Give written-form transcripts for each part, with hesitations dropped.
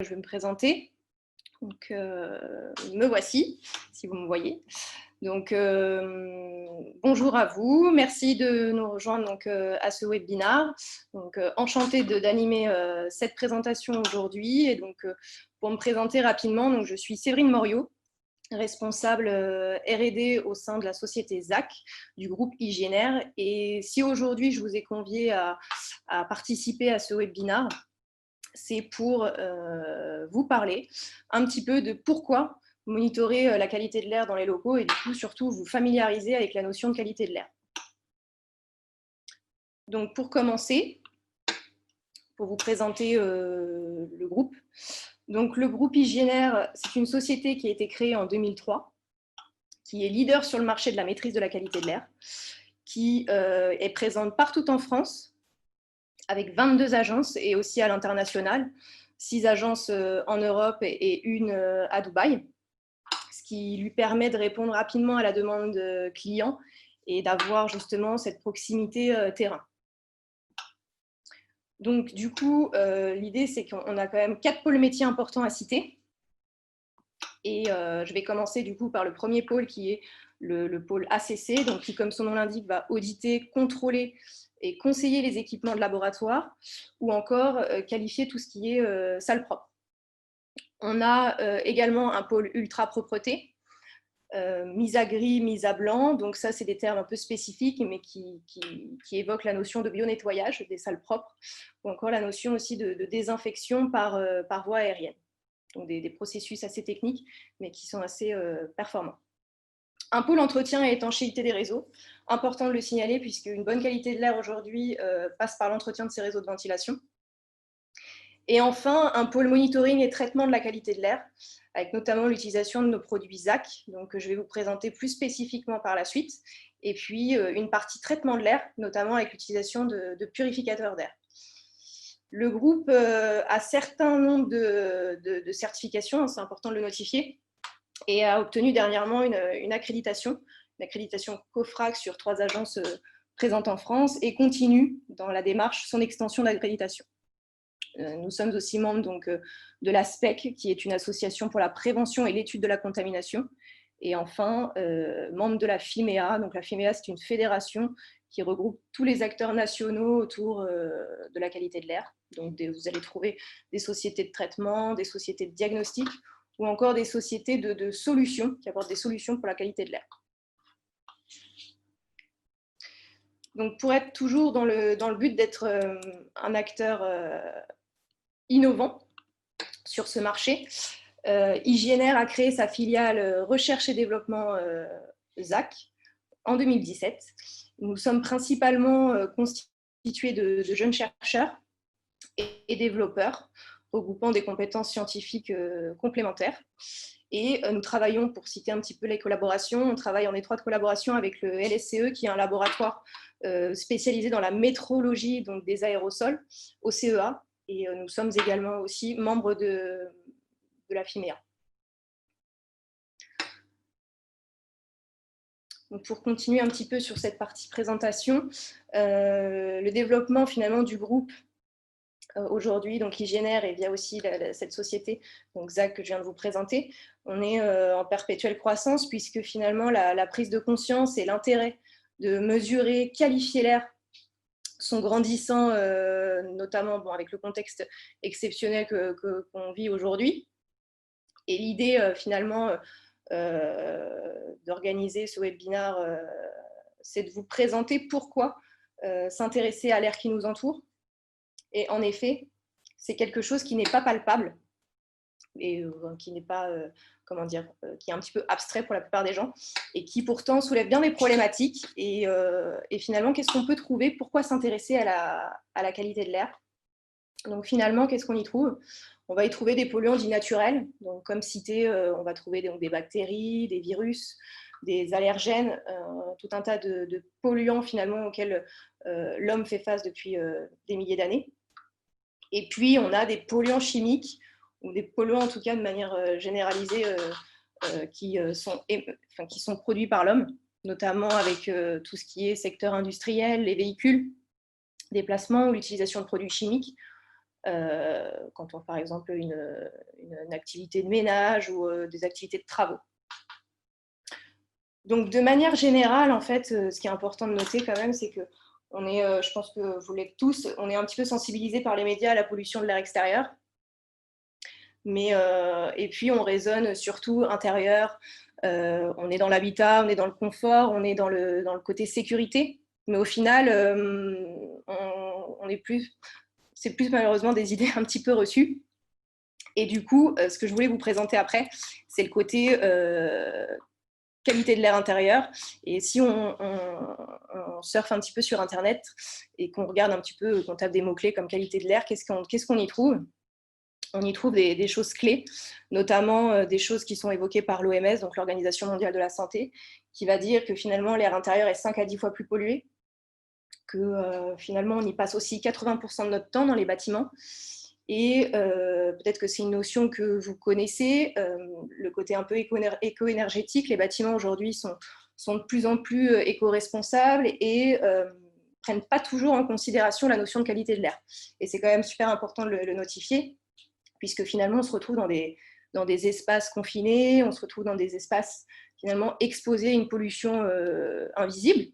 Je vais me présenter. Donc, me voici, si vous me voyez. Donc, bonjour à vous. Merci de nous rejoindre donc, à ce webinaire. Donc, enchantée d'animer cette présentation aujourd'hui. Et donc, pour me présenter rapidement, donc, je suis Séverine Moriot, responsable R&D au sein de la société ZAC, du groupe Hygiénaire. Et si aujourd'hui, je vous ai convié à participer à ce webinaire, c'est pour vous parler un petit peu de pourquoi monitorer la qualité de l'air dans les locaux et du coup, surtout, vous familiariser avec la notion de qualité de l'air. Donc, pour commencer, pour vous présenter le groupe. Donc, le groupe Hygiénaire, c'est une société qui a été créée en 2003, qui est leader sur le marché de la maîtrise de la qualité de l'air, qui est présente partout en France, avec 22 agences et aussi à l'international, 6 agences en Europe et une à Dubaï, ce qui lui permet de répondre rapidement à la demande client et d'avoir justement cette proximité terrain. Donc du coup, l'idée c'est qu'on a quand même 4 pôles métiers importants à citer. Et je vais commencer du coup par le premier pôle qui est le pôle ACC, donc qui, comme son nom l'indique, va auditer, contrôler et conseiller les équipements de laboratoire ou encore qualifier tout ce qui est salle propre. On a également un pôle ultra propreté, mise à gris, mise à blanc, donc ça c'est des termes un peu spécifiques mais qui évoquent la notion de bio-nettoyage des salles propres ou encore la notion aussi de désinfection par voie aérienne. Donc des processus assez techniques mais qui sont assez performants. Un pôle entretien et étanchéité des réseaux, important de le signaler puisque une bonne qualité de l'air aujourd'hui passe par l'entretien de ces réseaux de ventilation. Et enfin, un pôle monitoring et traitement de la qualité de l'air, avec notamment l'utilisation de nos produits ZAC, donc que je vais vous présenter plus spécifiquement par la suite, et puis une partie traitement de l'air, notamment avec l'utilisation de purificateurs d'air. Le groupe a un certain nombre de certifications, c'est important de le notifier, et a obtenu dernièrement une accréditation COFRAC sur 3 agences présentes en France et continue dans la démarche son extension d'accréditation. Nous sommes aussi membres donc, de l'ASPEC, qui est une association pour la prévention et l'étude de la contamination. Et enfin, membre de la FIMEA. Donc, la FIMEA, c'est une fédération qui regroupe tous les acteurs nationaux autour de la qualité de l'air. Donc, vous allez trouver des sociétés de traitement, des sociétés de diagnostic ou encore des sociétés de solutions qui apportent des solutions pour la qualité de l'air. Donc, pour être toujours dans le but d'être un acteur innovant sur ce marché, Hygiénaire a créé sa filiale recherche et développement ZAC en 2017. Nous sommes principalement constitués de jeunes chercheurs et développeurs regroupant des compétences scientifiques complémentaires. Et nous travaillons, pour citer un petit peu les collaborations, on travaille en étroite collaboration avec le LSCE, qui est un laboratoire spécialisé dans la métrologie donc des aérosols, au CEA. Et nous sommes également aussi membres de la FIMEA. Donc pour continuer un petit peu sur cette partie présentation, le développement finalement du groupe aujourd'hui, donc Hygiénaire et via aussi cette société, donc ZAC que je viens de vous présenter, on est en perpétuelle croissance puisque finalement la prise de conscience et l'intérêt de mesurer, qualifier l'air sont grandissants, notamment avec le contexte exceptionnel qu'on vit aujourd'hui. Et l'idée finalement d'organiser ce webinaire, c'est de vous présenter pourquoi s'intéresser à l'air qui nous entoure. Et en effet, c'est quelque chose qui n'est pas palpable et qui n'est pas, qui est un petit peu abstrait pour la plupart des gens et qui pourtant soulève bien des problématiques. Et finalement, qu'est-ce qu'on peut trouver? Pourquoi s'intéresser à la qualité de l'air? Donc finalement, qu'est-ce qu'on y trouve? On va y trouver des polluants dits naturels. Donc, comme cité, on va trouver des bactéries, des virus, des allergènes, tout un tas de polluants finalement auxquels l'homme fait face depuis des milliers d'années. Et puis, on a des polluants chimiques, ou des polluants en tout cas de manière généralisée, qui sont produits par l'homme, notamment avec tout ce qui est secteur industriel, les véhicules, déplacements ou l'utilisation de produits chimiques. quand on, par exemple, une activité de ménage ou des activités de travaux. Donc, de manière générale, en fait, ce qui est important de noter quand même, c'est que on est, je pense que vous l'êtes tous, on est un petit peu sensibilisés par les médias à la pollution de l'air extérieur. Mais, et puis, on raisonne surtout intérieur. On est dans l'habitat, on est dans le confort, on est dans le côté sécurité. Mais au final, on est plus, c'est plus malheureusement des idées un petit peu reçues. Et du coup, ce que je voulais vous présenter après, c'est le côté qualité de l'air intérieur. Et si on surfe un petit peu sur Internet et qu'on regarde un petit peu, qu'on tape des mots-clés comme qualité de l'air, qu'est-ce qu'on y trouve? On y trouve des choses clés, notamment des choses qui sont évoquées par l'OMS, donc l'Organisation mondiale de la santé, qui va dire que finalement l'air intérieur est 5 à 10 fois plus pollué, que finalement on y passe aussi 80% de notre temps dans les bâtiments. Et peut-être que c'est une notion que vous connaissez, le côté un peu éco-énergétique. Les bâtiments aujourd'hui sont de plus en plus éco-responsables et prennent pas toujours en considération la notion de qualité de l'air. Et c'est quand même super important de le notifier, puisque finalement on se retrouve dans des espaces confinés, on se retrouve dans des espaces finalement exposés à une pollution invisible,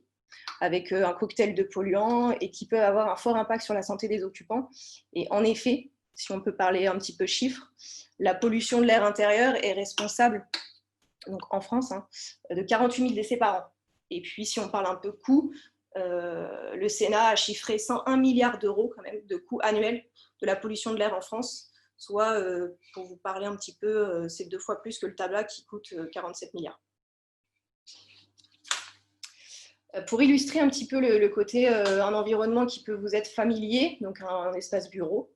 avec un cocktail de polluants et qui peut avoir un fort impact sur la santé des occupants. Et en effet, si on peut parler un petit peu chiffres, la pollution de l'air intérieur est responsable, donc en France, de 48 000 décès par an. Et puis si on parle un peu coût, le Sénat a chiffré 101 milliards d'euros quand même de coûts annuels de la pollution de l'air en France, soit, pour vous parler un petit peu, c'est 2 fois plus que le tabac qui coûte 47 milliards. Pour illustrer un petit peu le côté, un environnement qui peut vous être familier, donc un espace bureau,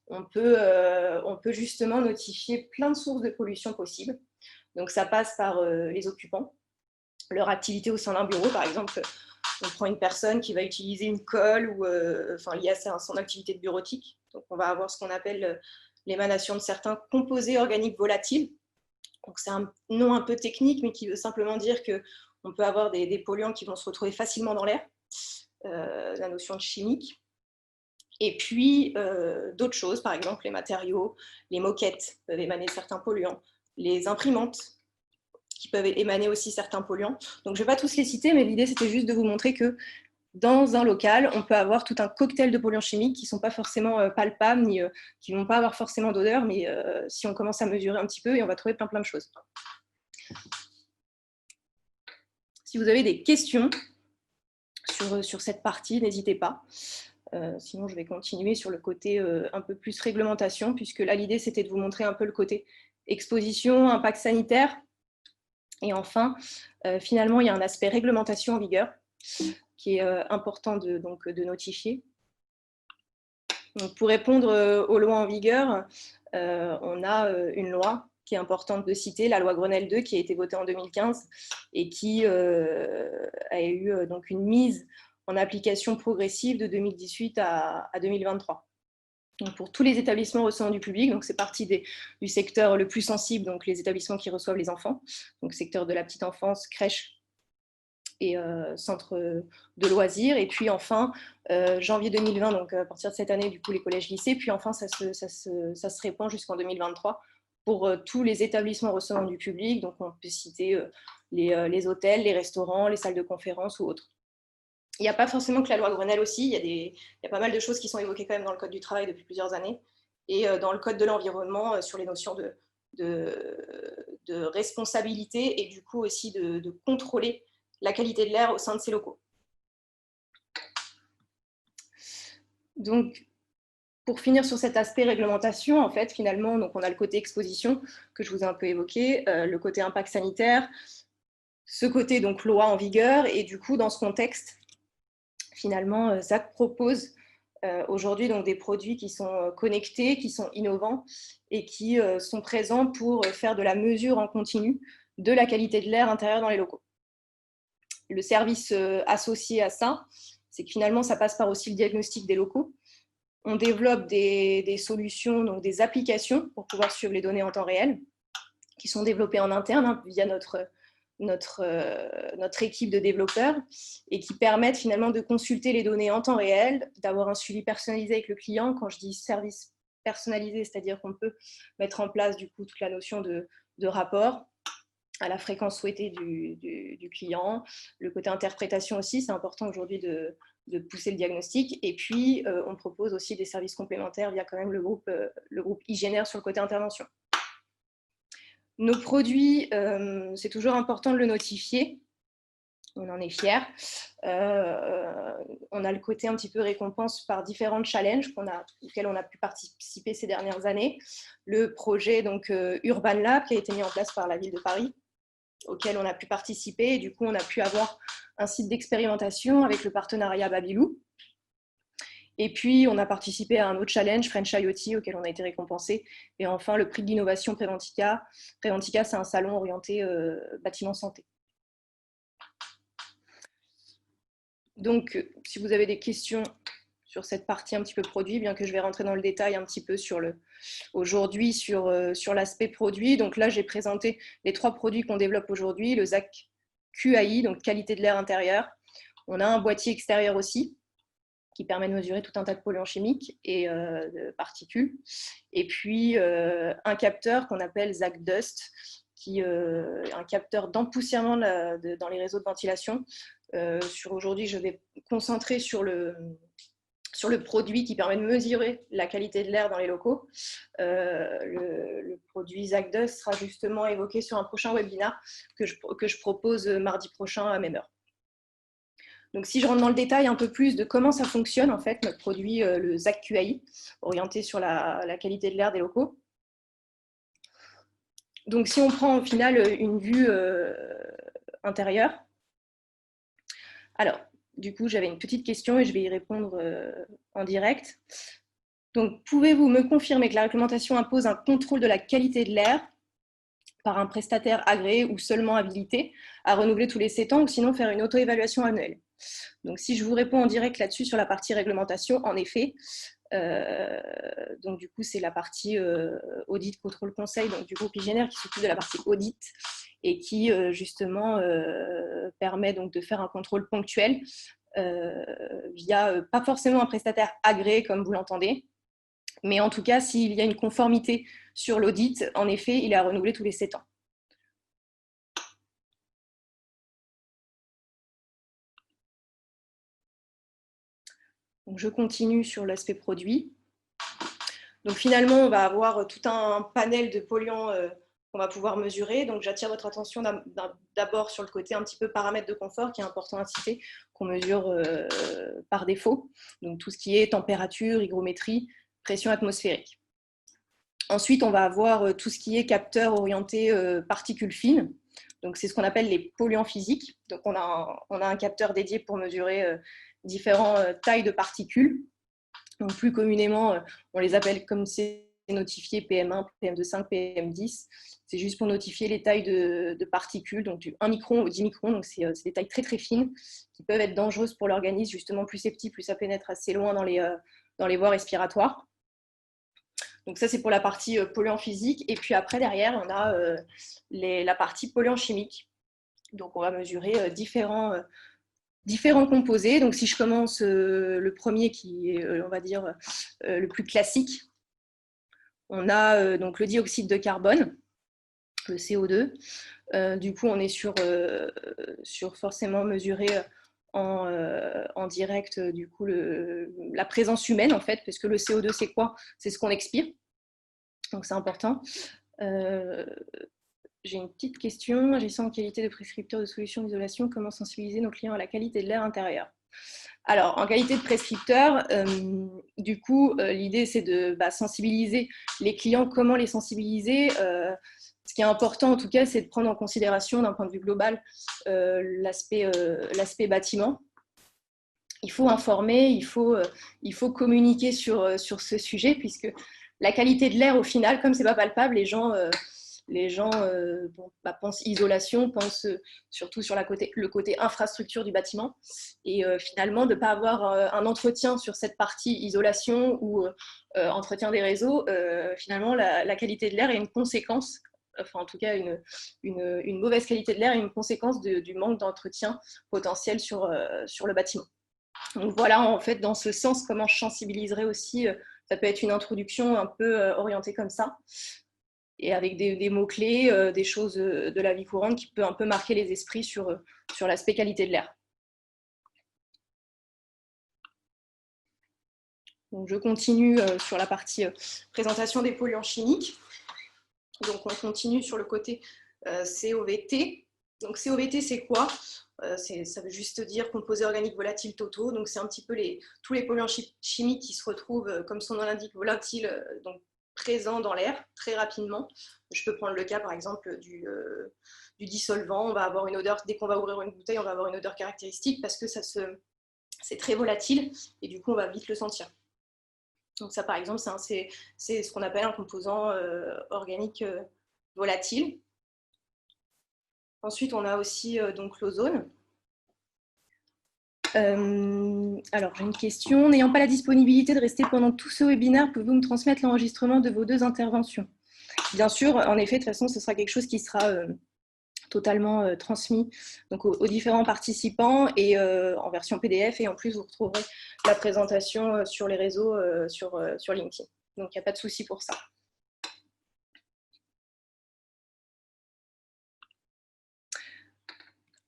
on peut justement notifier plein de sources de pollution possibles. Donc ça passe par les occupants, leur activité au sein d'un bureau, par exemple. On prend une personne qui va utiliser une colle ou liée à son activité de bureautique. Donc on va avoir ce qu'on appelle l'émanation de certains composés organiques volatiles. Donc c'est un nom un peu technique, mais qui veut simplement dire qu'on peut avoir des polluants qui vont se retrouver facilement dans l'air, la notion de chimique. Et puis d'autres choses, par exemple les matériaux, les moquettes peuvent émaner certains polluants, les imprimantes qui peuvent émaner aussi certains polluants. Donc je ne vais pas tous les citer, mais l'idée c'était juste de vous montrer que dans un local, on peut avoir tout un cocktail de polluants chimiques qui ne sont pas forcément palpables, ni qui ne vont pas avoir forcément d'odeur, mais si on commence à mesurer un petit peu, on va trouver plein de choses. Si vous avez des questions sur cette partie, n'hésitez pas. Sinon, je vais continuer sur le côté un peu plus réglementation, puisque là, l'idée, c'était de vous montrer un peu le côté exposition, impact sanitaire. Et enfin, finalement, il y a un aspect réglementation en vigueur qui est important de notifier. Donc, pour répondre aux lois en vigueur, on a une loi qui est importante de citer, la loi Grenelle 2, qui a été votée en 2015 et qui a eu donc une mise en application progressive de 2018 à 2023. Donc pour tous les établissements recevant du public, donc c'est parti du secteur le plus sensible, donc les établissements qui reçoivent les enfants, donc secteur de la petite enfance, crèche et centre de loisirs. Et puis enfin, janvier 2020, donc à partir de cette année, du coup, les collèges-lycées. Puis enfin, ça se répand jusqu'en 2023 pour tous les établissements recevant du public. Donc on peut citer les hôtels, les restaurants, les salles de conférence ou autres. Il n'y a pas forcément que la loi Grenelle aussi, il y a pas mal de choses qui sont évoquées quand même dans le Code du travail depuis plusieurs années, et dans le Code de l'environnement sur les notions de responsabilité et du coup aussi de contrôler la qualité de l'air au sein de ces locaux. Donc, pour finir sur cet aspect réglementation, en fait, finalement, donc on a le côté exposition que je vous ai un peu évoqué, le côté impact sanitaire, ce côté donc loi en vigueur, et du coup, dans ce contexte, finalement, ZAC propose aujourd'hui donc des produits qui sont connectés, qui sont innovants et qui sont présents pour faire de la mesure en continu de la qualité de l'air intérieur dans les locaux. Le service associé à ça, c'est que finalement, ça passe par aussi le diagnostic des locaux. On développe des solutions, donc des applications pour pouvoir suivre les données en temps réel, qui sont développées en interne via notre équipe de développeurs et qui permettent finalement de consulter les données en temps réel, d'avoir un suivi personnalisé avec le client. Quand je dis service personnalisé, c'est-à-dire qu'on peut mettre en place du coup toute la notion de rapport à la fréquence souhaitée du client. Le côté interprétation aussi, c'est important aujourd'hui de pousser le diagnostic. Et puis, on propose aussi des services complémentaires via quand même le groupe Hygiénaire sur le côté intervention. Nos produits, c'est toujours important de le notifier. On en est fiers. On a le côté un petit peu récompense par différents challenges auxquels on a pu participer ces dernières années. Le projet donc, Urban Lab qui a été mis en place par la ville de Paris, auquel on a pu participer. Et du coup, on a pu avoir un site d'expérimentation avec le partenariat Babylou. Et puis, on a participé à un autre challenge, French IoT, auquel on a été récompensé. Et enfin, le prix de l'innovation Préventica. Préventica, c'est un salon orienté bâtiment santé. Donc, si vous avez des questions sur cette partie un petit peu produit, bien que je vais rentrer dans le détail un petit peu aujourd'hui sur l'aspect produit. Donc là, j'ai présenté les 3 produits qu'on développe aujourd'hui, le ZAC QAI, donc qualité de l'air intérieur. On a un boîtier extérieur aussi, qui permet de mesurer tout un tas de polluants chimiques et de particules. Et puis, un capteur qu'on appelle ZAC Dust, qui est un capteur d'empoussièrement dans les réseaux de ventilation. Aujourd'hui, je vais me concentrer sur le produit qui permet de mesurer la qualité de l'air dans les locaux. Le produit ZAC Dust sera justement évoqué sur un prochain webinaire que je propose mardi prochain à même heure. Donc, si je rentre dans le détail un peu plus de comment ça fonctionne, en fait, notre produit, le ZAC QAI, orienté sur la qualité de l'air des locaux. Donc, si on prend au final une vue intérieure, alors, du coup, j'avais une petite question et je vais y répondre en direct. Donc, pouvez-vous me confirmer que la réglementation impose un contrôle de la qualité de l'air par un prestataire agréé ou seulement habilité à renouveler tous les 7 ans ou sinon faire une auto-évaluation annuelle? Donc, si je vous réponds en direct là-dessus sur la partie réglementation, en effet, donc du coup, c'est la partie audit, contrôle, conseil donc, du groupe Hygiénaire qui s'occupe de la partie audit et qui justement permet donc de faire un contrôle ponctuel via pas forcément un prestataire agréé comme vous l'entendez, mais en tout cas, s'il y a une conformité sur l'audit, en effet, il est à renouveler tous les 7 ans. Donc, je continue sur l'aspect produit. Donc finalement, on va avoir tout un panel de polluants qu'on va pouvoir mesurer. Donc j'attire votre attention d'abord sur le côté un petit peu paramètres de confort qui est important à citer, qu'on mesure par défaut. Donc tout ce qui est température, hygrométrie, pression atmosphérique. Ensuite, on va avoir tout ce qui est capteur orienté particules fines. Donc c'est ce qu'on appelle les polluants physiques. Donc on a un capteur dédié pour mesurer différentes tailles de particules. Donc, plus communément, on les appelle comme c'est notifié PM1, PM2,5, PM10. C'est juste pour notifier les tailles de particules, donc du 1 micron au 10 microns. Donc, c'est des tailles très, très fines qui peuvent être dangereuses pour l'organisme. Justement, plus c'est petit, plus ça pénètre assez loin dans les voies respiratoires. Donc, ça, c'est pour la partie polluant physique. Et puis après, derrière, on a la partie polluant chimique. Donc, on va mesurer différents composés. Donc, si je commence le premier qui est, on va dire, le plus classique, on a donc le dioxyde de carbone, le CO2. Du coup, on est sur forcément mesurer en direct du coup la présence humaine en fait, parce que le CO2 c'est quoi? C'est ce qu'on expire. Donc, c'est important. J'ai une petite question. Agissant en qualité de prescripteur de solutions d'isolation, comment sensibiliser nos clients à la qualité de l'air intérieur? Alors, en qualité de prescripteur, du coup, l'idée, c'est de sensibiliser les clients. Comment les sensibiliser? Ce qui est important, en tout cas, c'est de prendre en considération, d'un point de vue global, l'aspect bâtiment. Il faut informer, il faut communiquer sur ce sujet, puisque la qualité de l'air, au final, comme ce n'est pas palpable, les gens pensent isolation, pensent surtout sur le côté infrastructure du bâtiment. Et finalement, de ne pas avoir un entretien sur cette partie isolation ou entretien des réseaux, finalement, la qualité de l'air est une conséquence, enfin en tout cas une mauvaise qualité de l'air est une conséquence du manque d'entretien potentiel sur le bâtiment. Donc voilà, en fait, dans ce sens, comment je sensibiliserai aussi, Ça peut être une introduction un peu orientée comme ça, et avec des mots-clés, des choses de la vie courante qui peut un peu marquer les esprits sur l'aspect qualité de l'air. Donc, je continue sur la partie présentation des polluants chimiques. Donc, on continue sur le côté COVT. Donc, COVT, c'est quoi? Ça veut juste dire composés organiques volatiles totaux. Donc, c'est un petit peu tous les polluants chimiques qui se retrouvent, comme son nom l'indique, volatiles, donc présents dans l'air très rapidement. Je peux prendre le cas, par exemple, du dissolvant. On va avoir une odeur, dès qu'on va ouvrir une bouteille, on va avoir une odeur caractéristique parce que c'est très volatile et du coup, on va vite le sentir. Donc ça, par exemple, c'est ce qu'on appelle un composant organique volatile. Ensuite, on a aussi donc l'ozone. Alors, j'ai une question. N'ayant pas la disponibilité de rester pendant tout ce webinaire, pouvez-vous me transmettre l'enregistrement de vos 2 interventions? Bien sûr, en effet, de toute façon, ce sera quelque chose qui sera totalement transmis donc, aux différents participants et en version PDF. Et en plus, vous retrouverez la présentation sur les réseaux, sur LinkedIn. Donc, il n'y a pas de souci pour ça.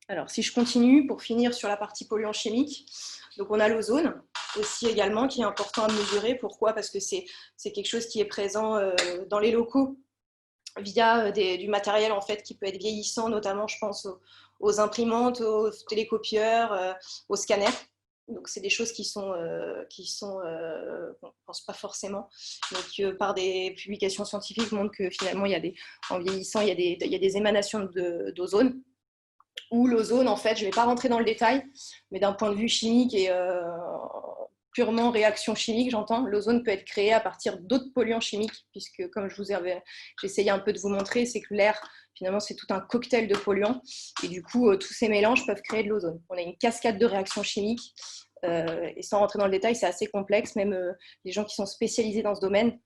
Alors, si je continue, pour finir sur la partie polluants chimiques, donc on a l'ozone aussi également, qui est important à mesurer. Pourquoi? Parce que c'est quelque chose qui est présent dans les locaux via du matériel en fait, qui peut être vieillissant, notamment, je pense, aux imprimantes, aux télécopieurs, aux scanners. Donc, c'est des choses qui sont on ne pense pas forcément, mais que par des publications scientifiques montrent que finalement, en vieillissant, il y a des émanations d'ozone. Où l'ozone, en fait, je ne vais pas rentrer dans le détail, mais d'un point de vue chimique et purement réaction chimique, j'entends, l'ozone peut être créé à partir d'autres polluants chimiques, puisque comme j'essayais un peu de vous montrer, c'est que l'air, finalement, c'est tout un cocktail de polluants, et du coup, tous ces mélanges peuvent créer de l'ozone. On a une cascade de réactions chimiques, et sans rentrer dans le détail, c'est assez complexe, même les gens qui sont spécialisés dans ce domaine,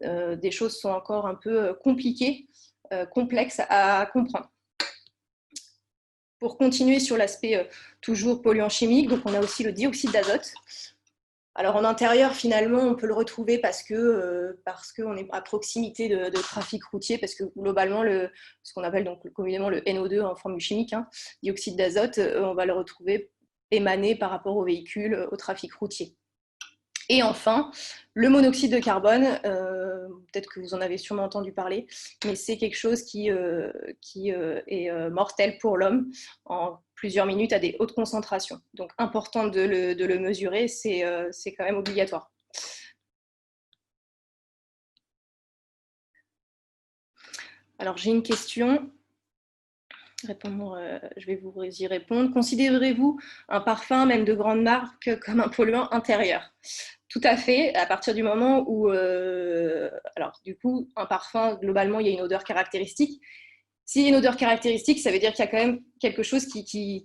des choses sont encore un peu compliquées, complexes à comprendre. Pour continuer sur l'aspect toujours polluant chimique, donc on a aussi le dioxyde d'azote. Alors en intérieur, finalement, on peut le retrouver parce qu'on est à proximité de trafic routier, parce que globalement, ce qu'on appelle donc communément le NO2 en formule chimique, dioxyde d'azote, on va le retrouver émané par rapport aux véhicules, au trafic routier. Et enfin, le monoxyde de carbone, peut-être que vous en avez sûrement entendu parler, mais c'est quelque chose qui est mortel pour l'homme en plusieurs minutes à des hautes concentrations. Donc, important de le mesurer, c'est quand même obligatoire. Alors, j'ai une question. Je vais vous y répondre. Considérez-vous un parfum, même de grande marque, comme un polluant intérieur? Tout à fait, à partir du moment où, alors du coup, un parfum, globalement, il y a une odeur caractéristique. S'il y a une odeur caractéristique, ça veut dire qu'il y a quand même quelque chose qui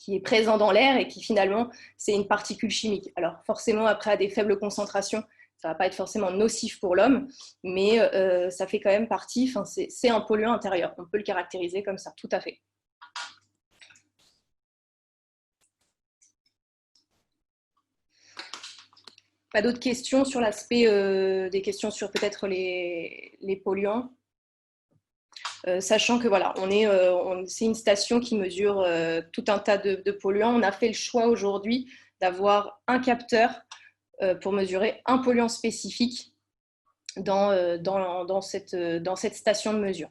est présent dans l'air et qui finalement, c'est une particule chimique. Alors forcément, après, à des faibles concentrations, ça ne va pas être forcément nocif pour l'homme, mais ça fait quand même partie, c'est un polluant intérieur. On peut le caractériser comme ça, tout à fait. Pas d'autres questions sur l'aspect, des questions sur peut-être les polluants, sachant que voilà, c'est une station qui mesure tout un tas de polluants. On a fait le choix aujourd'hui d'avoir un capteur pour mesurer un polluant spécifique dans cette station de mesure.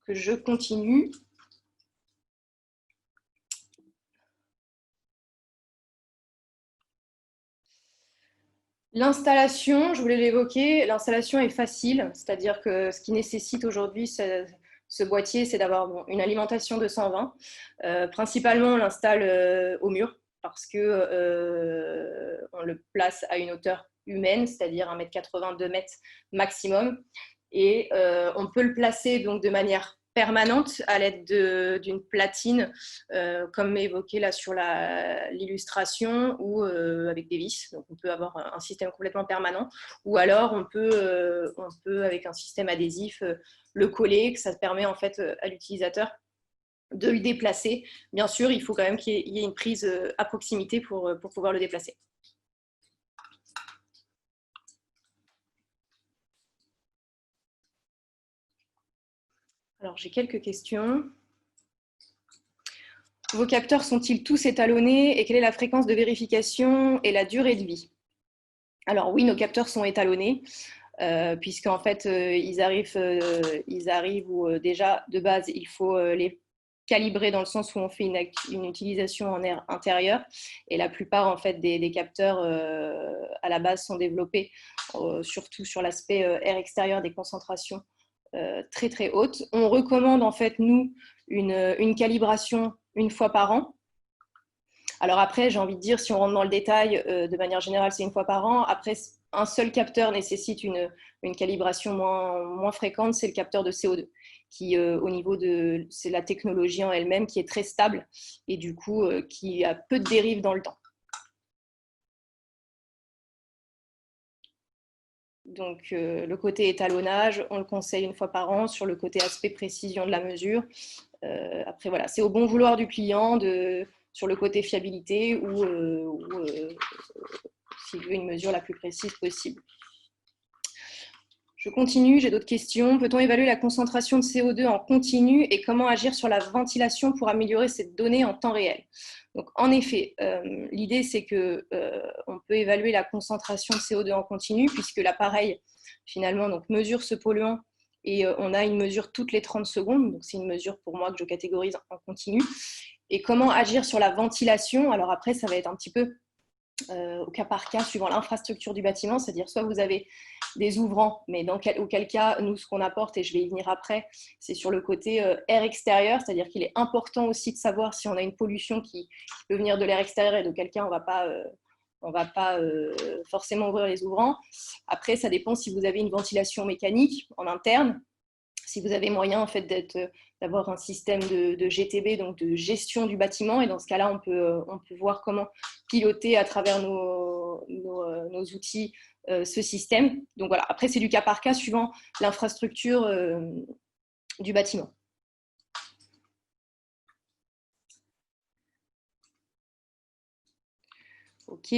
Je continue. L'installation, je voulais l'évoquer, l'installation est facile, c'est-à-dire que ce qui nécessite aujourd'hui ce boîtier, c'est d'avoir une alimentation de 120. Principalement, on l'installe au mur parce qu'on le place à une hauteur humaine, c'est-à-dire 1,80 m, 2 m maximum. Et on peut le placer donc de manière permanente à l'aide d'une platine, comme évoqué là sur l'illustration, ou avec des vis. Donc on peut avoir un système complètement permanent, ou alors on peut avec un système adhésif le coller, que ça permet en fait à l'utilisateur de le déplacer. Bien sûr, il faut quand même qu'il y ait une prise à proximité pour pouvoir le déplacer. Alors, j'ai quelques questions. Vos capteurs sont-ils tous étalonnés et quelle est la fréquence de vérification et la durée de vie? Alors oui, nos capteurs sont étalonnés, puisqu'en fait, ils arrivent où déjà, de base, il faut les calibrer dans le sens où on fait une utilisation en air intérieur. Et la plupart en fait, des capteurs à la base sont développés surtout sur l'aspect air extérieur, des concentrations très très hautes. On recommande en fait, nous, une calibration une fois par an. Alors après, j'ai envie de dire, si on rentre dans le détail, de manière générale, c'est une fois par an. Après, un seul capteur nécessite une calibration moins fréquente, c'est le capteur de CO2, qui au niveau de, c'est la technologie en elle-même qui est très stable et du coup qui a peu de dérives dans le temps. Donc le côté étalonnage, on le conseille une fois par an. Sur le côté aspect précision de la mesure, après voilà, c'est au bon vouloir du client sur le côté fiabilité ou s'il veut une mesure la plus précise possible. Je continue, j'ai d'autres questions. Peut-on évaluer la concentration de CO2 en continu et comment agir sur la ventilation pour améliorer cette donnée en temps réel? Donc, en effet, l'idée, c'est qu'on peut évaluer la concentration de CO2 en continu puisque l'appareil, finalement, donc, mesure ce polluant et on a une mesure toutes les 30 secondes. Donc, c'est une mesure pour moi que je catégorise en continu. Et comment agir sur la ventilation? Alors après, ça va être un petit peu au cas par cas, suivant l'infrastructure du bâtiment, c'est-à-dire soit vous avez des ouvrants, mais auquel cas, nous, ce qu'on apporte, et je vais y venir après, c'est sur le côté air extérieur, c'est-à-dire qu'il est important aussi de savoir si on a une pollution qui peut venir de l'air extérieur et d'auquel cas on ne va pas forcément ouvrir les ouvrants. Après, ça dépend si vous avez une ventilation mécanique en interne, si vous avez moyen en fait d'avoir un système de GTB, donc de gestion du bâtiment. Et dans ce cas-là, on peut voir comment piloter à travers nos outils ce système. Donc voilà, après, c'est du cas par cas suivant l'infrastructure du bâtiment. Ok.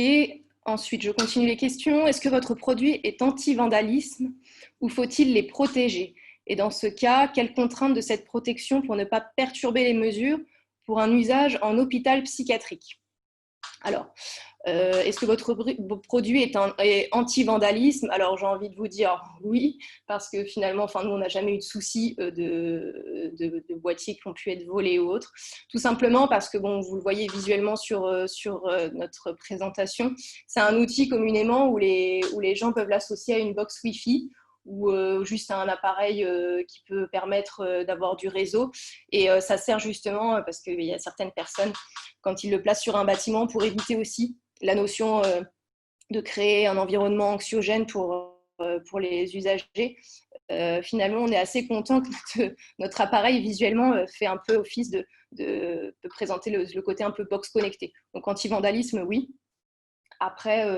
Ensuite, je continue les questions. Est-ce que votre produit est anti-vandalisme ou faut-il les protéger? Et dans ce cas, quelles contraintes de cette protection pour ne pas perturber les mesures pour un usage en hôpital psychiatrique? Alors, est-ce que votre produit est anti-vandalisme? Alors, j'ai envie de vous dire oui, parce que finalement, enfin, nous, on n'a jamais eu de souci de boîtiers qui ont pu être volés ou autres. Tout simplement parce que, bon, vous le voyez visuellement sur notre présentation, c'est un outil communément où les gens peuvent l'associer à une box Wi-Fi ou juste à un appareil qui peut permettre d'avoir du réseau. Et ça sert justement parce qu'il y a certaines personnes, quand ils le placent sur un bâtiment, pour éviter aussi la notion de créer un environnement anxiogène pour les usagers. Finalement, on est assez content que notre appareil visuellement fait un peu office de présenter le côté un peu box connecté. Donc anti-vandalisme, oui. Après,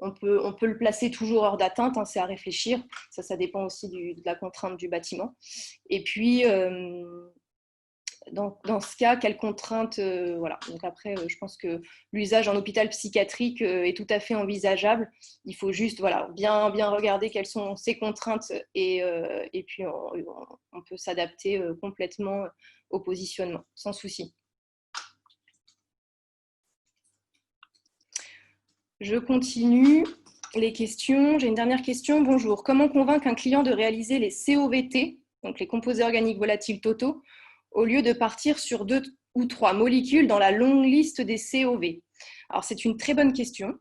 on peut le placer toujours hors d'atteinte, hein, c'est à réfléchir. Ça dépend aussi de la contrainte du bâtiment. Et puis, dans ce cas, quelles contraintes voilà. Donc après, je pense que l'usage en hôpital psychiatrique est tout à fait envisageable. Il faut juste voilà, bien regarder quelles sont ces contraintes et puis on peut s'adapter complètement au positionnement, sans souci. Je continue les questions. J'ai une dernière question. Bonjour. Comment convaincre un client de réaliser les COVT, donc les composés organiques volatiles totaux, au lieu de partir sur 2 ou 3 molécules dans la longue liste des COV? Alors, c'est une très bonne question.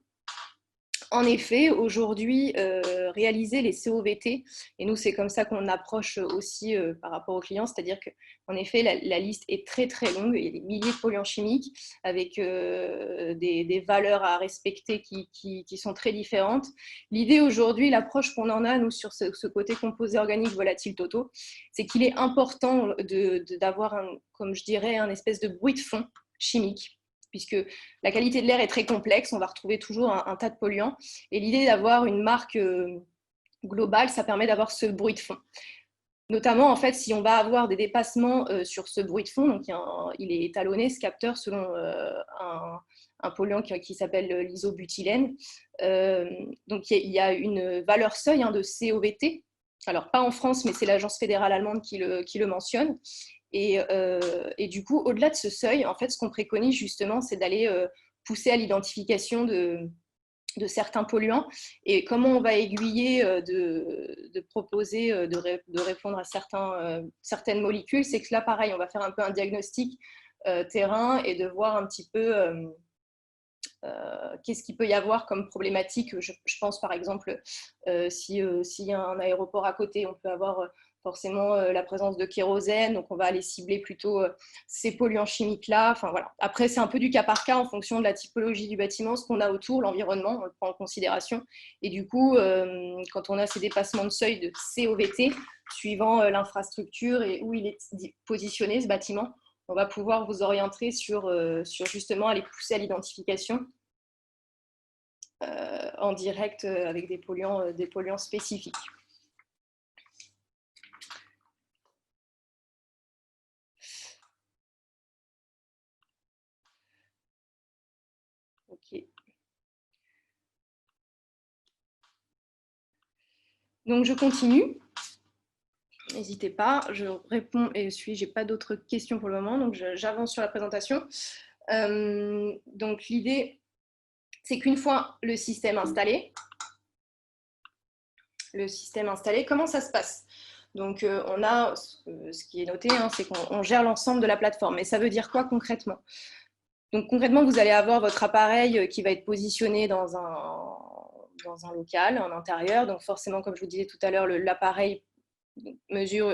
En effet, aujourd'hui, réaliser les COVT, et nous, c'est comme ça qu'on approche aussi par rapport aux clients, c'est-à-dire qu'en effet, la liste est très, très longue. Il y a des milliers de polluants chimiques avec des valeurs à respecter qui sont très différentes. L'idée aujourd'hui, l'approche qu'on en a, nous, sur ce côté composé organique volatile totaux, c'est qu'il est important d'avoir, comme je dirais, un espèce de bruit de fond chimique, puisque la qualité de l'air est très complexe, on va retrouver toujours un tas de polluants. Et l'idée d'avoir une marque globale, ça permet d'avoir ce bruit de fond. Notamment, en fait, si on va avoir des dépassements sur ce bruit de fond, donc il est étalonné, ce capteur, selon un polluant qui s'appelle l'isobutylène. Donc, il y a une valeur seuil de COVT. Alors, pas en France, mais c'est l'agence fédérale allemande qui le mentionne. Et du coup, au-delà de ce seuil, en fait, ce qu'on préconise justement, c'est d'aller pousser à l'identification de certains polluants et comment on va aiguiller de proposer de répondre à certaines molécules, c'est que là, pareil, on va faire un peu un diagnostic terrain et de voir un petit peu qu'est-ce qu'il peut y avoir comme problématique. Je pense par exemple, s'il y a un aéroport à côté, on peut avoir forcément la présence de kérosène, donc on va aller cibler plutôt ces polluants chimiques-là. Enfin, voilà. Après, c'est un peu du cas par cas en fonction de la typologie du bâtiment, ce qu'on a autour, l'environnement, on le prend en considération. Et du coup, quand on a ces dépassements de seuil de COVT, suivant l'infrastructure et où il est positionné, ce bâtiment, on va pouvoir vous orienter sur justement aller pousser à l'identification en direct avec des polluants spécifiques. Ok. Donc je continue. N'hésitez pas, je réponds et j'ai pas d'autres questions pour le moment, donc j'avance sur la présentation. Donc l'idée, c'est qu'une fois le système installé, comment ça se passe? Donc on a, ce qui est noté, c'est qu'on gère l'ensemble de la plateforme. Mais ça veut dire quoi concrètement? Donc concrètement, vous allez avoir votre appareil qui va être positionné dans un local, en intérieur. Donc forcément, comme je vous disais tout à l'heure, l'appareil mesure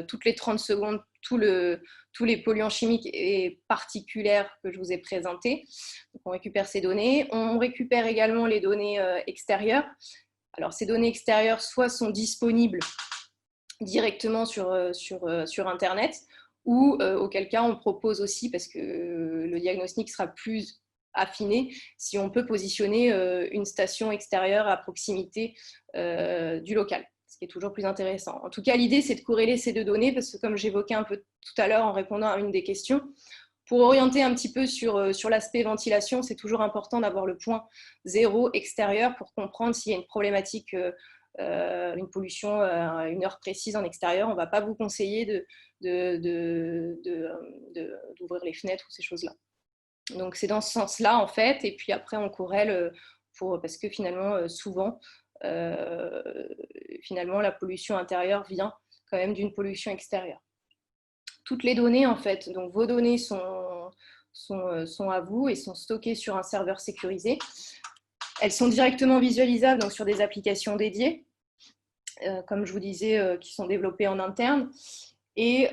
toutes les 30 secondes tous les polluants chimiques et particuliers que je vous ai présentés. Donc, on récupère ces données. On récupère également les données extérieures. Alors, ces données extérieures, soit sont disponibles directement sur Internet, ou auquel cas, on propose aussi, parce que le diagnostic sera plus affiné, si on peut positionner une station extérieure à proximité du local, ce qui est toujours plus intéressant. En tout cas, l'idée, c'est de corréler ces deux données, parce que comme j'évoquais un peu tout à l'heure en répondant à une des questions, pour orienter un petit peu sur l'aspect ventilation, c'est toujours important d'avoir le point zéro extérieur pour comprendre s'il y a une problématique, une pollution à une heure précise en extérieur. On ne va pas vous conseiller d'ouvrir les fenêtres ou ces choses-là. Donc c'est dans ce sens-là en fait, et puis après on corrèle parce que finalement souvent finalement la pollution intérieure vient quand même d'une pollution extérieure. Toutes les données en fait, donc vos données sont à vous et sont stockées sur un serveur sécurisé. Elles sont directement visualisables donc sur des applications dédiées, comme je vous disais, qui sont développées en interne. Et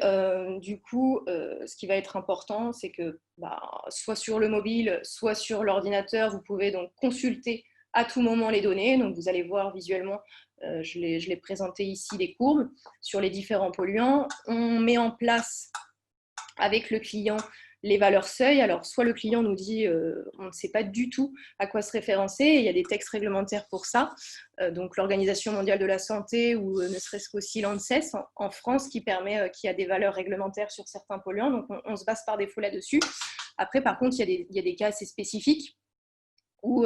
du coup, ce qui va être important, c'est que soit sur le mobile, soit sur l'ordinateur, vous pouvez donc consulter à tout moment les données. Donc vous allez voir visuellement, je l'ai présenté ici, les courbes sur les différents polluants. On met en place avec le client les valeurs seuil. Alors, soit le client nous dit on ne sait pas du tout à quoi se référencer, et il y a des textes réglementaires pour ça. Donc, l'Organisation mondiale de la santé ou ne serait-ce qu'aussi l'ANSES en France qui permet qu'il y a des valeurs réglementaires sur certains polluants. Donc, on se base par défaut là-dessus. Après, par contre, il y a des cas assez spécifiques où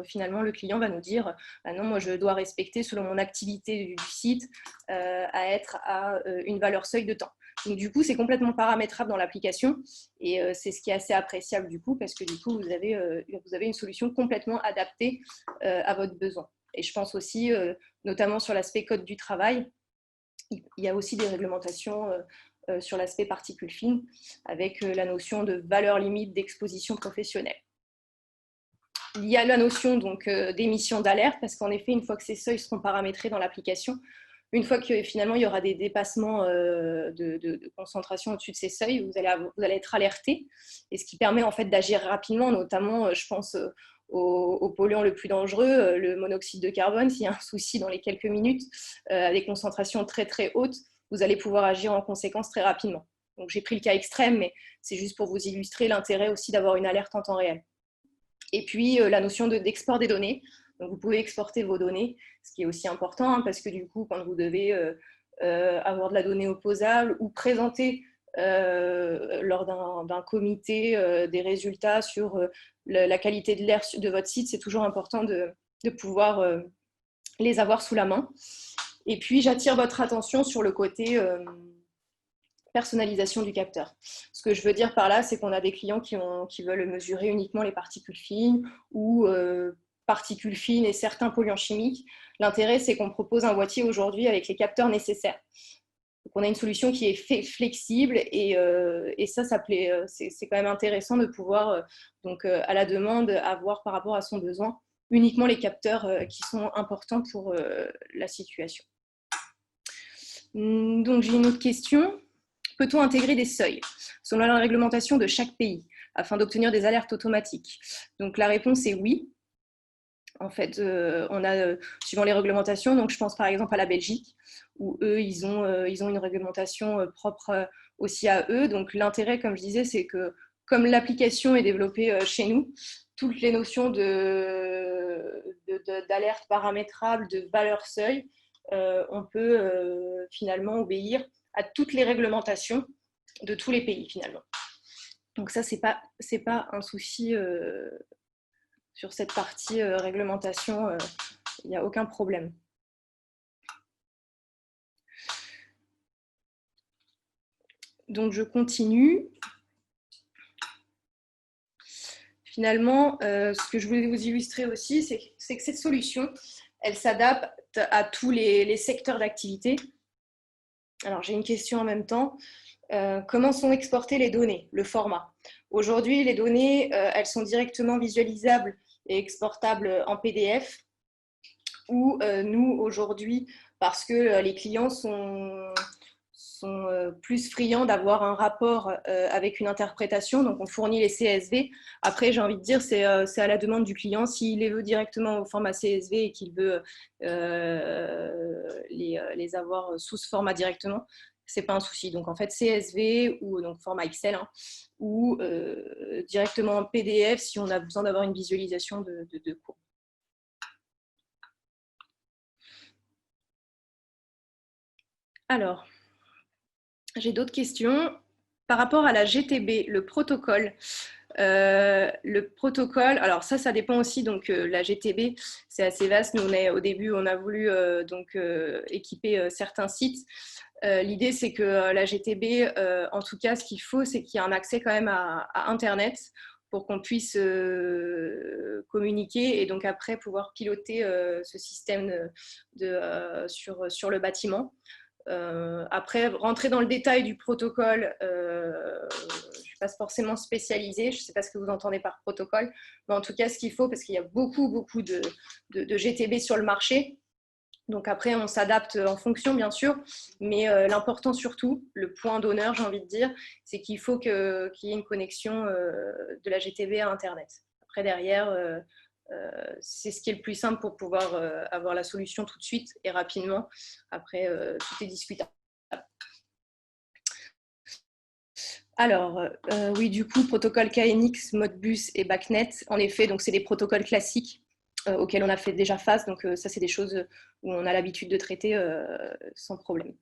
finalement le client va nous dire non, moi je dois respecter selon mon activité du site à être à une valeur seuil de temps. Donc du coup c'est complètement paramétrable dans l'application et c'est ce qui est assez appréciable du coup, parce que du coup vous avez une solution complètement adaptée à votre besoin. Et je pense aussi notamment sur l'aspect code du travail, il y a aussi des réglementations sur l'aspect particules fines avec la notion de valeur limite d'exposition professionnelle. Il y a la notion donc d'émission d'alerte, parce qu'en effet, une fois que ces seuils seront paramétrés dans l'application, une fois que finalement il y aura des dépassements de concentration au-dessus de ces seuils, vous allez être alerté, et ce qui permet en fait d'agir rapidement, notamment, je pense, au polluant le plus dangereux, le monoxyde de carbone. S'il y a un souci dans les quelques minutes, à des concentrations très très hautes, vous allez pouvoir agir en conséquence très rapidement. Donc j'ai pris le cas extrême, mais c'est juste pour vous illustrer l'intérêt aussi d'avoir une alerte en temps réel. Et puis, la notion d'export des données. Donc, vous pouvez exporter vos données, ce qui est aussi important, parce que du coup, quand vous devez avoir de la donnée opposable ou présenter lors d'un comité des résultats sur la qualité de l'air de votre site. C'est toujours important de pouvoir les avoir sous la main. Et puis, j'attire votre attention sur le côté personnalisation du capteur. Ce que je veux dire par là, c'est qu'on a des clients qui veulent mesurer uniquement les particules fines ou particules fines et certains polluants chimiques. L'intérêt, c'est qu'on propose un boîtier aujourd'hui avec les capteurs nécessaires. Donc, on a une solution qui est flexible et ça plaît. C'est quand même intéressant de pouvoir, donc, à la demande, avoir par rapport à son besoin uniquement les capteurs qui sont importants pour la situation. Donc, j'ai une autre question. Peut-on intégrer des seuils selon la réglementation de chaque pays afin d'obtenir des alertes automatiques? Donc, la réponse est oui. En fait, on a, suivant les réglementations, donc je pense par exemple à la Belgique, où eux, ils ont une réglementation propre aussi à eux. Donc, l'intérêt, comme je disais, c'est que comme l'application est développée chez nous, toutes les notions d'alerte paramétrable, de valeur seuil, on peut finalement obéir à toutes les réglementations de tous les pays finalement. Donc ça, c'est pas un souci sur cette partie réglementation, il n'y a aucun problème. Donc je continue. Finalement, ce que je voulais vous illustrer aussi, c'est que cette solution, elle s'adapte à tous les secteurs d'activité. Alors, j'ai une question en même temps. Comment sont exportées les données, le format? Aujourd'hui, les données, elles sont directement visualisables et exportables en PDF. Ou nous, aujourd'hui, parce que les clients sont plus friands d'avoir un rapport avec une interprétation, donc on fournit les CSV. Après, j'ai envie de dire, c'est à la demande du client. S'il les veut directement au format CSV et qu'il veut les avoir sous ce format directement, c'est pas un souci. Donc en fait, CSV ou donc format Excel, hein, ou directement en PDF si on a besoin d'avoir une visualisation de cours. Alors, j'ai d'autres questions. Par rapport à la GTB, le protocole, alors ça dépend aussi. Donc, la GTB, c'est assez vaste. Nous, au début, on a voulu équiper certains sites. L'idée, c'est que la GTB, en tout cas, ce qu'il faut, c'est qu'il y ait un accès quand même à Internet pour qu'on puisse communiquer et donc après pouvoir piloter ce système sur le bâtiment. Après, rentrer dans le détail du protocole, je ne suis pas forcément spécialisée, je ne sais pas ce que vous entendez par protocole, mais en tout cas, ce qu'il faut, parce qu'il y a beaucoup de GTB sur le marché. Donc après, on s'adapte en fonction, bien sûr, mais l'important surtout, le point d'honneur, j'ai envie de dire, c'est qu'il faut qu'il y ait une connexion de la GTB à Internet. Après, derrière, c'est ce qui est le plus simple pour pouvoir avoir la solution tout de suite et rapidement. Après, tout est discutable. Alors, oui, du coup, protocole KNX, Modbus et BACnet, en effet, donc c'est des protocoles classiques auxquels on a fait déjà face. Donc, ça, c'est des choses où on a l'habitude de traiter sans problème.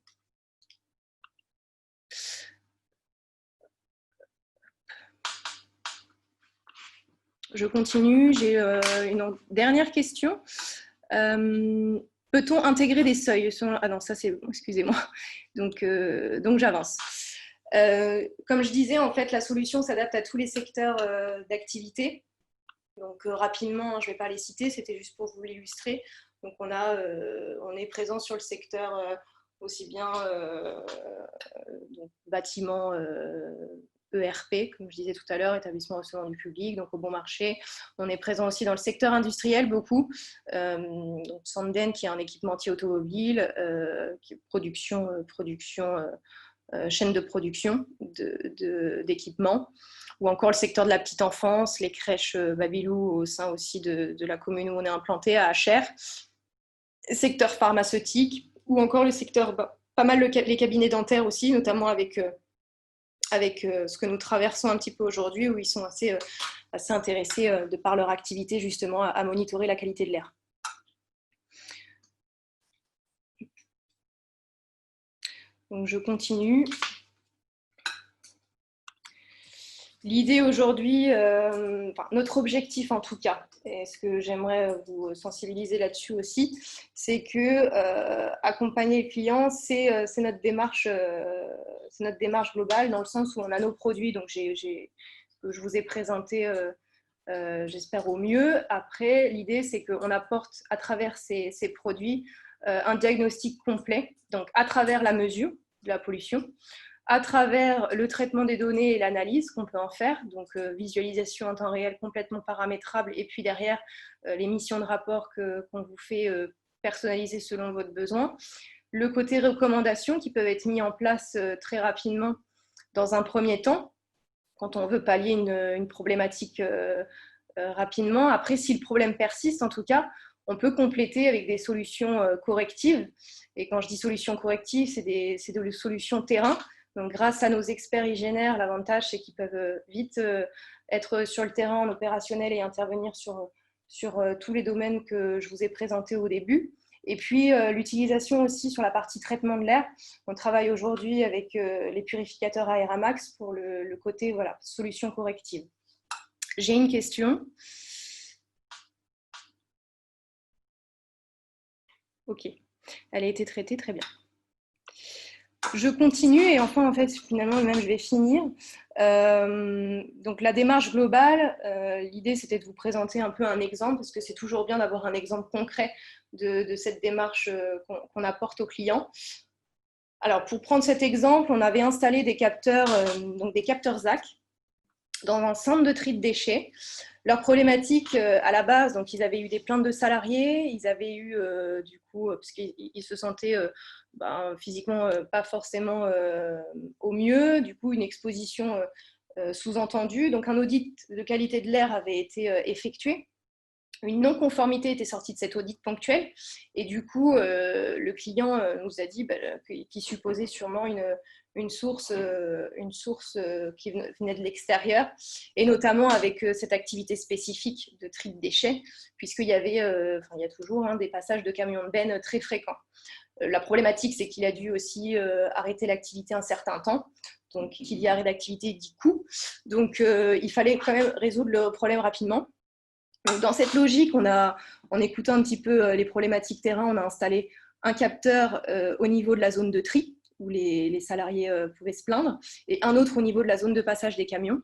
Je continue. J'ai une dernière question. Peut-on intégrer des seuils? Ah non, ça c'est bon, excusez-moi. Donc j'avance. Comme je disais, en fait, la solution s'adapte à tous les secteurs d'activité. Donc rapidement, je ne vais pas les citer, c'était juste pour vous l'illustrer. Donc on est présent sur le secteur aussi bien donc, bâtiment ERP, comme je disais tout à l'heure, établissement recevant du public, donc au bon marché. On est présent aussi dans le secteur industriel, beaucoup. Donc Sanden, qui est un équipementier automobile, production chaîne de production d'équipements, ou encore le secteur de la petite enfance, les crèches Babylou au sein aussi de la commune où on est implanté, à Achères, secteur pharmaceutique, ou encore le secteur, pas mal les cabinets dentaires aussi, notamment avec ce que nous traversons un petit peu aujourd'hui, où ils sont assez intéressés de par leur activité justement à monitorer la qualité de l'air. Donc, je continue. L'idée aujourd'hui, notre objectif en tout cas, et ce que j'aimerais vous sensibiliser là-dessus aussi, c'est que accompagner le client, c'est notre démarche globale, dans le sens où on a nos produits, donc que je vous ai présenté, j'espère au mieux. Après, l'idée, c'est qu'on apporte à travers ces produits un diagnostic complet, donc à travers la mesure de la pollution, à travers le traitement des données et l'analyse qu'on peut en faire, donc visualisation en temps réel complètement paramétrable, et puis derrière les missions de rapport qu'on vous fait personnaliser selon votre besoin. Le côté recommandations qui peuvent être mis en place très rapidement dans un premier temps, quand on veut pallier une problématique rapidement. Après, si le problème persiste, en tout cas, on peut compléter avec des solutions correctives. Et quand je dis solutions correctives, c'est des solutions terrain. Donc, grâce à nos experts hygiénaires, l'avantage, c'est qu'ils peuvent vite être sur le terrain en opérationnel et intervenir sur tous les domaines que je vous ai présentés au début. Et puis, l'utilisation aussi sur la partie traitement de l'air. On travaille aujourd'hui avec les purificateurs Aeramax pour le côté solution corrective. J'ai une question. Ok, elle a été traitée, très bien. Je continue et enfin, en fait, finalement, même je vais finir. Donc, la démarche globale, l'idée, c'était de vous présenter un peu un exemple, parce que c'est toujours bien d'avoir un exemple concret de cette démarche qu'on apporte aux clients. Alors, pour prendre cet exemple, on avait installé des capteurs, donc des capteurs ZAC, dans un centre de tri de déchets. Leur problématique à la base, donc ils avaient eu des plaintes de salariés, ils avaient eu du coup, parce qu'ils se sentaient physiquement pas forcément au mieux, du coup une exposition sous-entendue. Donc un audit de qualité de l'air avait été effectué. Une non-conformité était sortie de cet audit ponctuel et du coup, le client nous a dit qu'il supposait sûrement une source qui venait de l'extérieur et notamment avec cette activité spécifique de tri de déchets, puisqu'il y avait, il y a toujours des passages de camions de benne très fréquents. La problématique, c'est qu'il a dû aussi arrêter l'activité un certain temps. Donc, qu'il y a arrêt d'activité dit coût. Donc, il fallait quand même résoudre le problème rapidement. Donc, dans cette logique, en écoutant un petit peu les problématiques terrain, on a installé un capteur au niveau de la zone de tri, où les salariés pouvaient se plaindre, et un autre au niveau de la zone de passage des camions.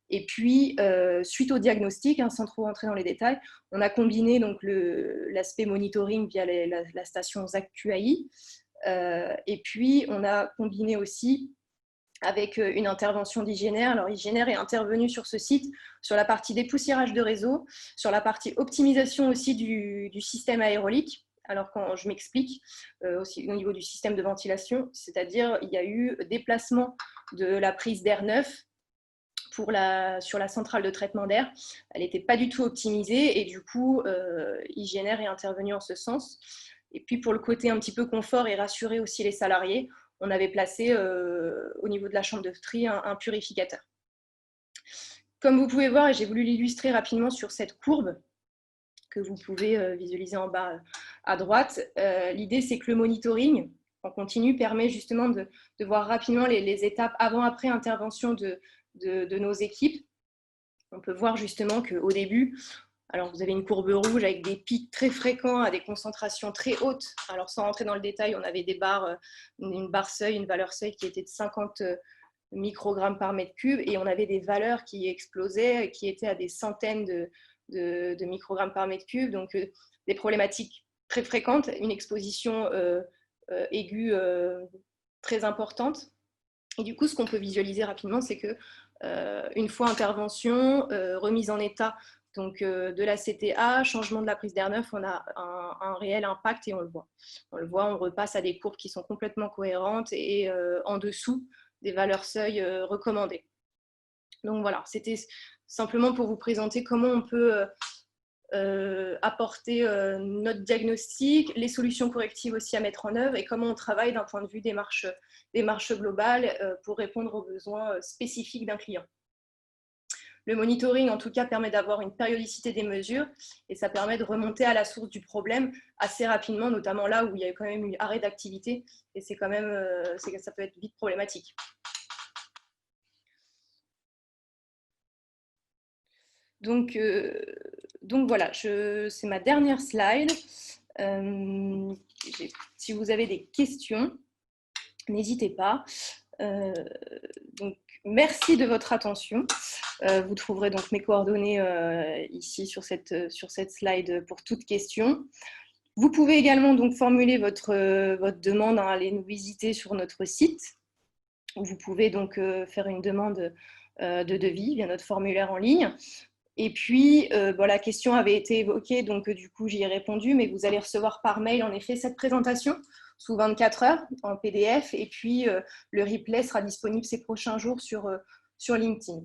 Et puis, suite au diagnostic, sans trop rentrer dans les détails, on a combiné donc l'aspect monitoring via la station ZAC QAI, et puis on a combiné aussi avec une intervention d'hygiénaire. Alors, l'hygiénaire est intervenu sur ce site, sur la partie dépoussiérage de réseau, sur la partie optimisation aussi du système aérolique. Alors, quand je m'explique, aussi au niveau du système de ventilation, c'est-à-dire il y a eu déplacement de la prise d'air neuf sur la centrale de traitement d'air. Elle n'était pas du tout optimisée et du coup, Hygiénaire est intervenu en ce sens. Et puis, pour le côté un petit peu confort et rassurer aussi les salariés, on avait placé au niveau de la chambre de tri un purificateur. Comme vous pouvez voir, et j'ai voulu l'illustrer rapidement sur cette courbe que vous pouvez visualiser en bas à droite, l'idée c'est que le monitoring en continu permet justement de voir rapidement les étapes avant-après intervention de nos équipes. On peut voir justement qu'au début, alors vous avez une courbe rouge avec des pics très fréquents à des concentrations très hautes. Alors sans rentrer dans le détail, on avait des barres, une barre seuil, une valeur seuil qui était de 50 microgrammes par mètre cube et on avait des valeurs qui explosaient, qui étaient à des centaines de microgrammes par mètre cube. Donc des problématiques très fréquentes, une exposition aiguë très importante. Et du coup, ce qu'on peut visualiser rapidement, c'est que une fois intervention, remise en état donc, de la CTA, changement de la prise d'air neuf, on a un réel impact et on le voit. On repasse à des courbes qui sont complètement cohérentes et en dessous des valeurs seuil recommandées. Donc voilà, c'était simplement pour vous présenter comment on peut apporter notre diagnostic, les solutions correctives aussi à mettre en œuvre et comment on travaille d'un point de vue démarche globale pour répondre aux besoins spécifiques d'un client. Le monitoring, en tout cas, permet d'avoir une périodicité des mesures et ça permet de remonter à la source du problème assez rapidement, notamment là où il y a quand même eu arrêt d'activité et c'est quand même, ça peut être vite problématique. Donc voilà, c'est ma dernière slide. Si vous avez des questions, n'hésitez pas. Donc, merci de votre attention. Vous trouverez donc mes coordonnées ici sur cette slide pour toute question. Vous pouvez également donc formuler votre demande, hein, aller nous visiter sur notre site. Vous pouvez donc faire une demande de devis via notre formulaire en ligne. Et puis, bon, la question avait été évoquée, donc du coup, j'y ai répondu, mais vous allez recevoir par mail, en effet, cette présentation sous 24 heures en PDF, et puis le replay sera disponible ces prochains jours sur LinkedIn.